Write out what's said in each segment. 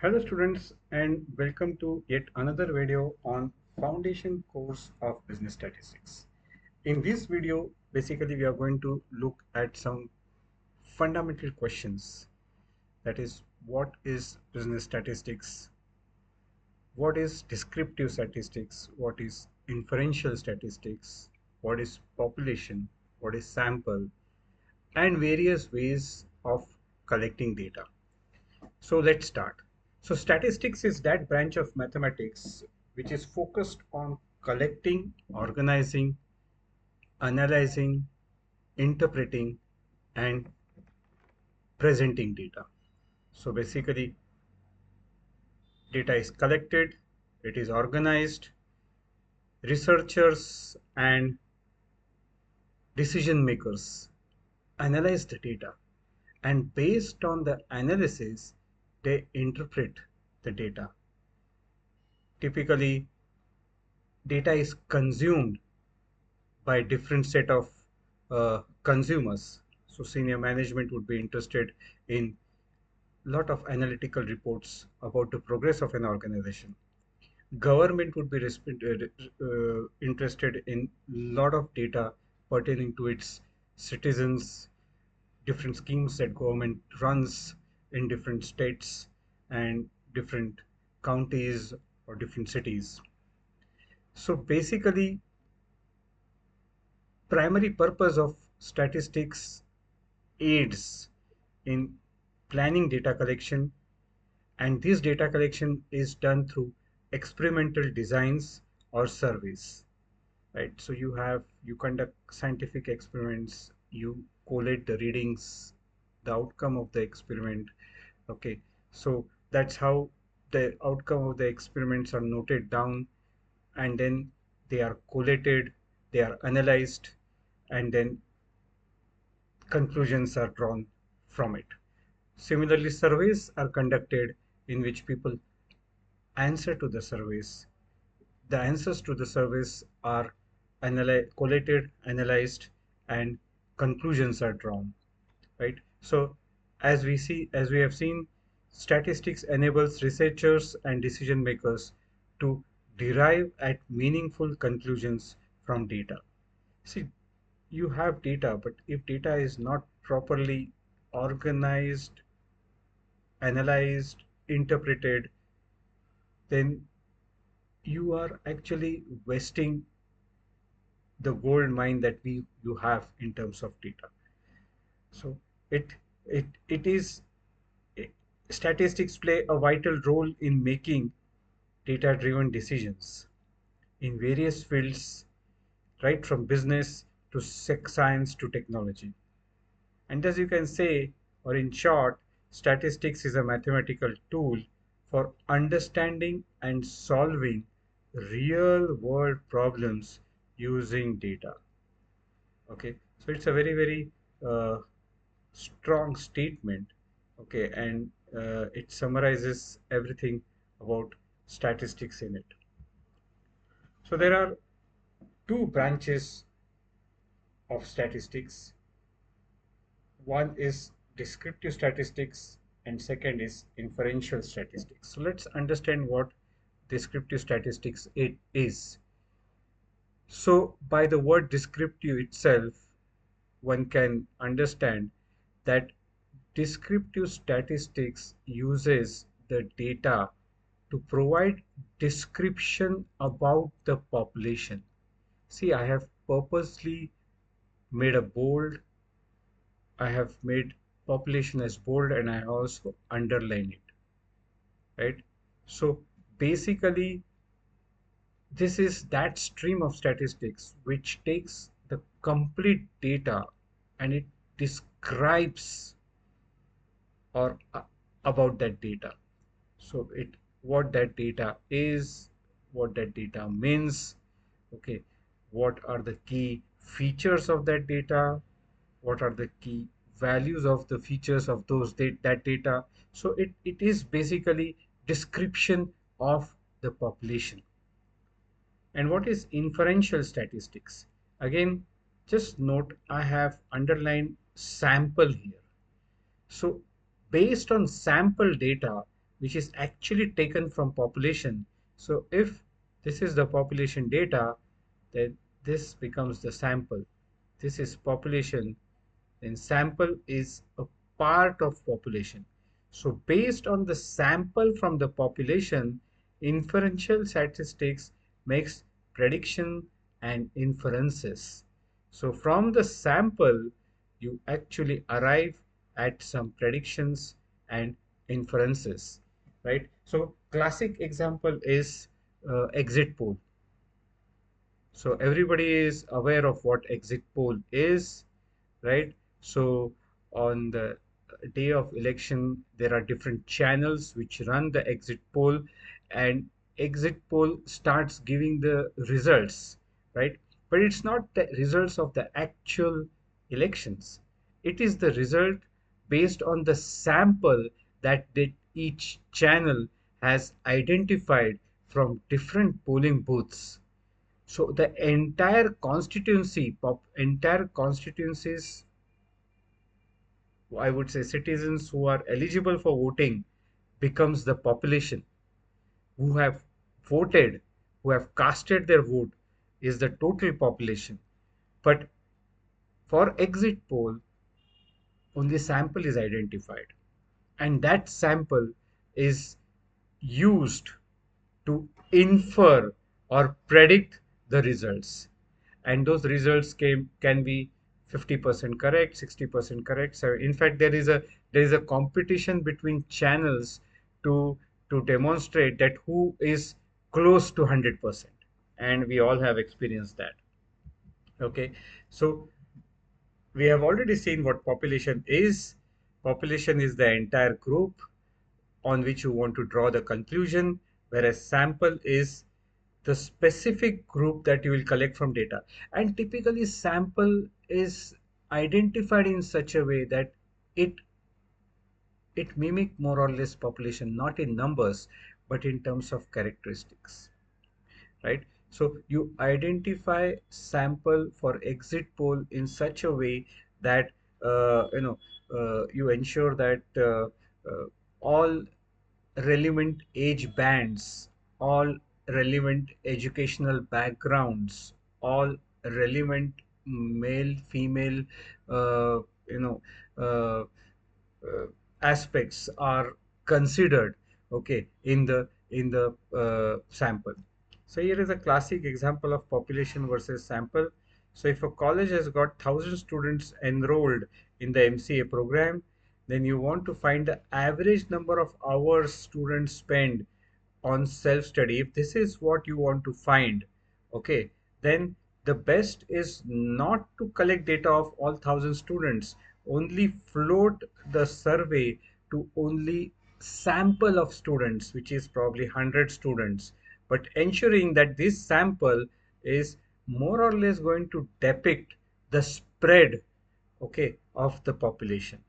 Hello students and welcome to yet another video on foundation course of business statistics. In this video basically we are going to look at some fundamental questions, that is what is business statistics, what is descriptive statistics, what is inferential statistics, what is population, what is sample, and various ways of collecting data. So let's start. So statistics is that branch of mathematics which is focused on collecting, organizing, analyzing, interpreting, and presenting data. So basically, data is collected, it is organized, researchers and decision makers analyze the data, and based on the analysis, they interpret the data. Typically, data is consumed by different set of consumers. So senior management would be interested in lot of analytical reports about the progress of an organization. Government would be interested in lot of data pertaining to its citizens, different schemes that government runs in different states and different counties or different cities. So basically, primary purpose of statistics aids in planning data collection, and this data collection is done through experimental designs or surveys, right? So you conduct scientific experiments, you collate the readings, the outcome of the experiment. Okay, so that's how the outcome of the experiments are noted down, and then they are collated, they are analyzed, and then conclusions are drawn from it. Similarly, surveys are conducted in which people answer to the surveys. The answers to the surveys are collated, analyzed, and conclusions are drawn. Right. So, as we have seen, statistics enables researchers and decision makers to derive at meaningful conclusions from data. See, you have data, but if data is not properly organized, analyzed, interpreted, then you are actually wasting the gold mine that we you have in terms of data. So it it is it, statistics play a vital role in making data driven decisions in various fields, right from business to science to technology. And as you can say, or in short, statistics is a mathematical tool for understanding and solving real world problems using data. Okay, so it's a very uh, strong statement. Okay, and it summarizes everything about statistics in it. So there are two branches of statistics. One is descriptive statistics and second is inferential statistics. So let's understand what descriptive statistics it is. So by the word descriptive itself, one can understand that descriptive statistics uses the data to provide description about the population. See, I have purposely made a bold, I have made population as bold, and I also underline it, right? So basically, this is that stream of statistics which takes the complete data and it describes or about that data. So it what that data is, what that data means, okay, what are the key features of that data, what are the key values of the features of that data. So it is basically description of the population. And what is inferential statistics? Again, just note I have underlined sample here. So based on sample data, which is actually taken from population. So if this is the population data, then this becomes the sample. This is population, then sample is a part of population. So based on the sample from the population, inferential statistics makes prediction and inferences. So from the sample, you actually arrive at some predictions and inferences, right? So classic example is exit poll. So everybody is aware of what exit poll is, right? So on the day of election, there are different channels which run the exit poll, and exit poll starts giving the results, right? But it's not the results of the actual elections. It is the result based on the sample that each channel has identified from different polling booths. So the entire constituencies, I would say citizens who are eligible for voting becomes the population who have voted, who have casted their vote is the total population. But for exit poll, only sample is identified. And that sample is used to infer or predict the results. And those results can be 50% correct, 60% correct. So in fact, there is a competition between channels to demonstrate that who is close to 100%. And we all have experienced that. Okay, so we have already seen what population is. Population is the entire group on which you want to draw the conclusion, whereas sample is the specific group that you will collect from data. And typically, sample is identified in such a way that it it mimic more or less population, not in numbers, but in terms of characteristics, right? So you identify sample for exit poll in such a way that you ensure that all relevant age bands, all relevant educational backgrounds, all relevant male, female, uh, you know, uh, aspects are considered, okay, in the sample. So here is a classic example of population versus sample. So if a college has got 1,000 students enrolled in the MCA program, then you want to find the average number of hours students spend on self-study. If this is what you want to find, okay, then the best is not to collect data of all 1,000 students, only float the survey to only sample of students, which is probably 100 students, but ensuring that this sample is more or less going to depict the spread, okay, of the population.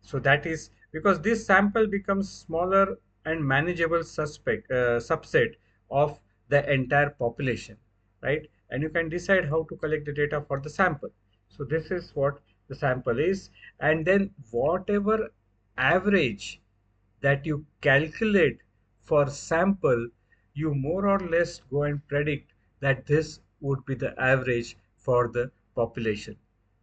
So that is because this sample becomes smaller and manageable subset of the entire population, right? And you can decide how to collect the data for the sample. So this is what the sample is, and then whatever average that you calculate for sample, you more or less go and predict that this would be the average for the population,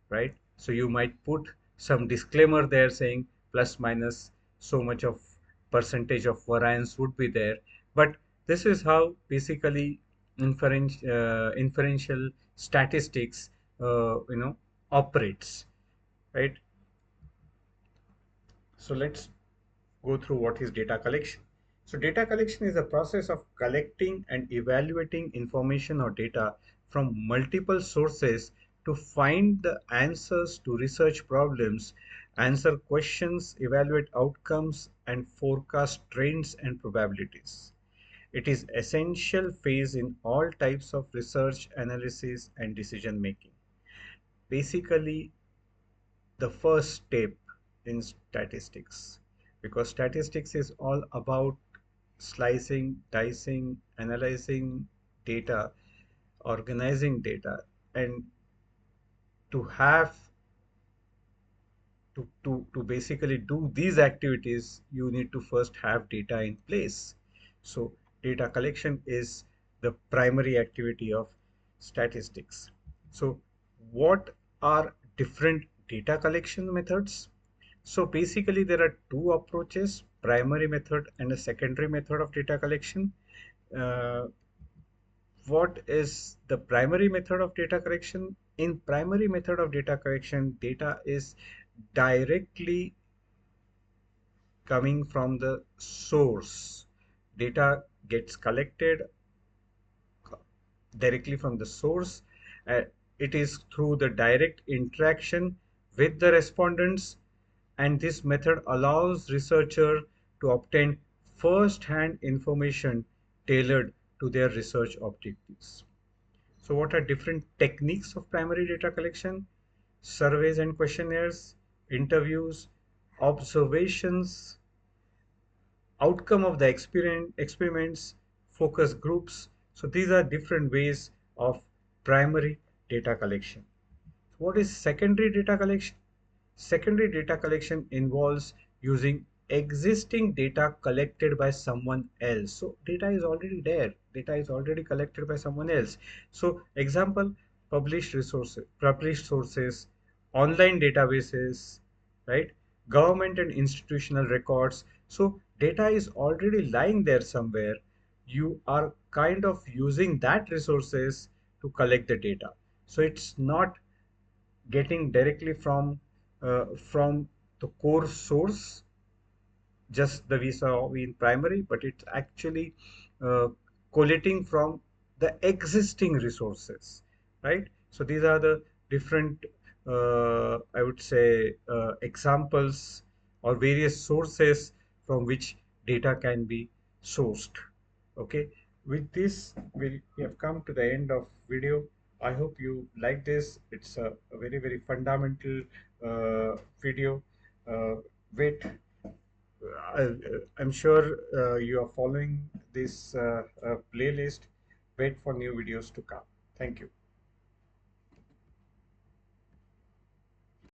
right? So you might put some disclaimer there saying plus minus so much of percentage of variance would be there. But this is how basically inferential statistics, operates, right? So let's go through what is data collection. So data collection is a process of collecting and evaluating information or data from multiple sources to find the answers to research problems, answer questions, evaluate outcomes, and forecast trends and probabilities. It is essential phase in all types of research, analysis, and decision making. Basically, the first step in statistics, because statistics is all about slicing, dicing, analyzing data, organizing data, and to have To basically do these activities, you need to first have data in place. So data collection is the primary activity of statistics. So what are different data collection methods? So basically there are two approaches, primary method and a secondary method of data collection. Uh, what is the primary method of data collection? In primary method of data collection, data is directly coming from the source. Data gets collected directly from the source. Uh, it is through the direct interaction with the respondents, and this method allows researcher to obtain first-hand information tailored to their research objectives. So what are different techniques of primary data collection? Surveys and questionnaires, interviews, observations, outcome of the experiments, focus groups. So these are different ways of primary data collection. What is secondary data collection? Secondary data collection involves using existing data collected by someone else. So data is already there. Data is already collected by someone else. So example, published sources, online databases, right? Government and institutional records. So data is already lying there somewhere. You are kind of using that resources to collect the data. So it's not getting directly from the core source, just the we saw in primary, but it's actually uh, collating from the existing resources, right? So these are the different, I would say, examples or various sources from which data can be sourced. Okay, with this, we have come to the end of video. I hope you like this. It's a very, very fundamental video. Wait, I'm sure you are following this playlist. Wait for new videos to come. Thank you.